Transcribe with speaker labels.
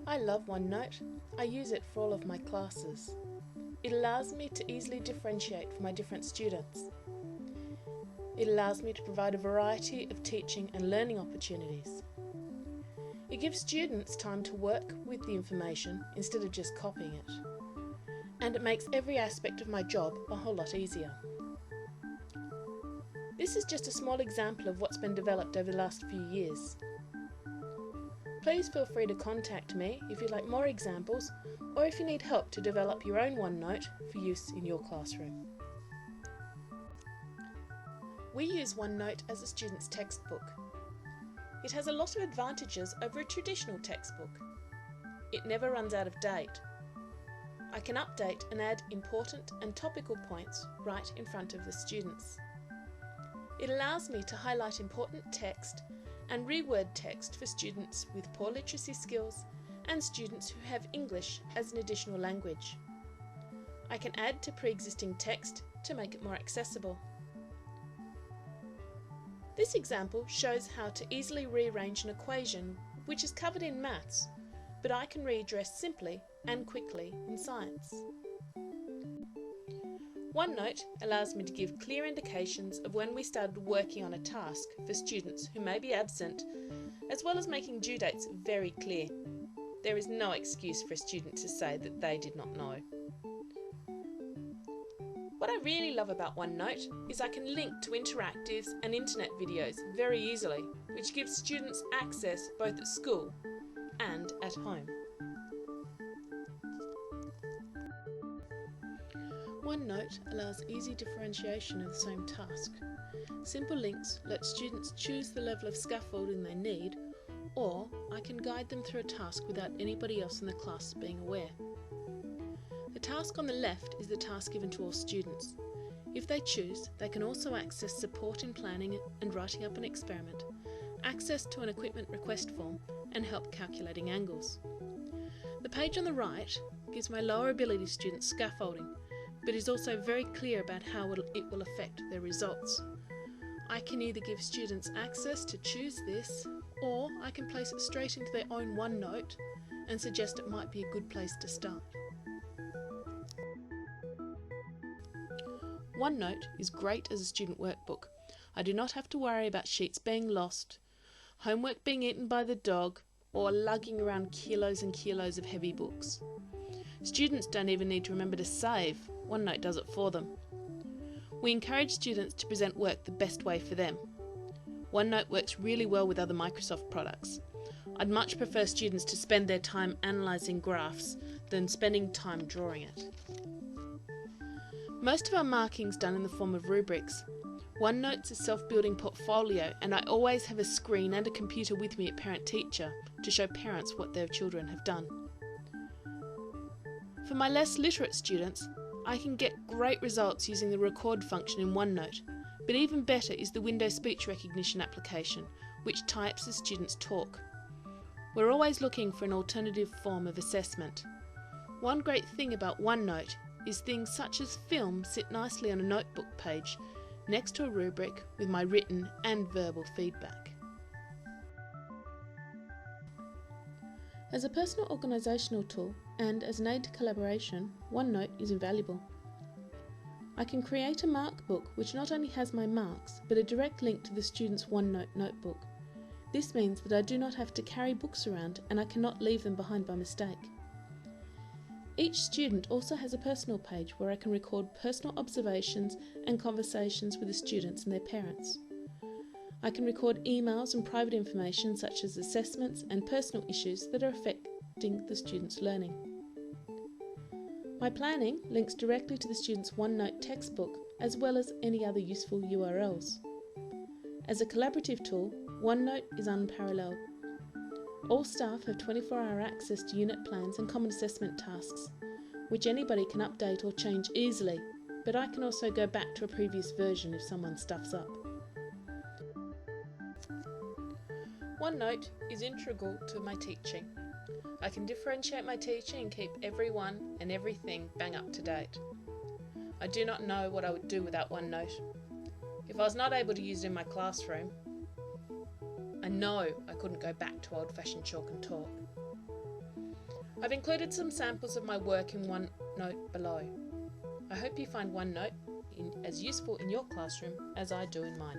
Speaker 1: I love OneNote. I use it for all of my classes. It allows me to easily differentiate for my different students. It allows me to provide a variety of teaching and learning opportunities. It gives students time to work with the information instead of just copying it. And it makes every aspect of my job a whole lot easier. This is just a small example of what's been developed over the last few years. Please feel free to contact me if you'd like more examples or if you need help to develop your own OneNote for use in your classroom. We use OneNote as a student's textbook. It has a lot of advantages over a traditional textbook. It never runs out of date. I can update and add important and topical points right in front of the students. It allows me to highlight important text and reword text for students with poor literacy skills and students who have English as an additional language. I can add to pre-existing text to make it more accessible. This example shows how to easily rearrange an equation which is covered in maths, but I can readdress simply and quickly in science. OneNote allows me to give clear indications of when we started working on a task for students who may be absent, as well as making due dates very clear. There is no excuse for a student to say that they did not know. What I really love about OneNote is I can link to interactives and internet videos very easily, which gives students access both at school and at home. OneNote allows easy differentiation of the same task. Simple links let students choose the level of scaffolding they need, or I can guide them through a task without anybody else in the class being aware. The task on the left is the task given to all students. If they choose, they can also access support in planning and writing up an experiment, access to an equipment request form, and help calculating angles. The page on the right gives my lower ability students scaffolding, but is also very clear about how it will affect their results. I can either give students access to choose this, or I can place it straight into their own OneNote and suggest it might be a good place to start. OneNote is great as a student workbook. I do not have to worry about sheets being lost, homework being eaten by the dog, or lugging around kilos and kilos of heavy books. Students don't even need to remember to save. OneNote does it for them. We encourage students to present work the best way for them. OneNote works really well with other Microsoft products. I'd much prefer students to spend their time analysing graphs than spending time drawing it. Most of our marking is done in the form of rubrics. OneNote's a self-building portfolio, and I always have a screen and a computer with me at parent-teacher to show parents what their children have done. For my less literate students, I can get great results using the record function in OneNote, but even better is the Windows speech recognition application, which types as students talk. We're always looking for an alternative form of assessment. One great thing about OneNote is things such as film sit nicely on a notebook page next to a rubric with my written and verbal feedback. As a personal organisational tool and as an aid to collaboration, OneNote is invaluable. I can create a mark book which not only has my marks but a direct link to the student's OneNote notebook. This means that I do not have to carry books around and I cannot leave them behind by mistake. Each student also has a personal page where I can record personal observations and conversations with the students and their parents. I can record emails and private information such as assessments and personal issues that are affecting the students' learning. My planning links directly to the student's OneNote textbook as well as any other useful URLs. As a collaborative tool, OneNote is unparalleled. All staff have 24-hour access to unit plans and common assessment tasks, which anybody can update or change easily, but I can also go back to a previous version if someone stuffs up. OneNote is integral to my teaching. I can differentiate my teaching and keep everyone and everything bang up to date. I do not know what I would do without OneNote. If I was not able to use it in my classroom, know I couldn't go back to old-fashioned chalk and talk. I've included some samples of my work in OneNote below. I hope you find OneNote as useful in your classroom as I do in mine.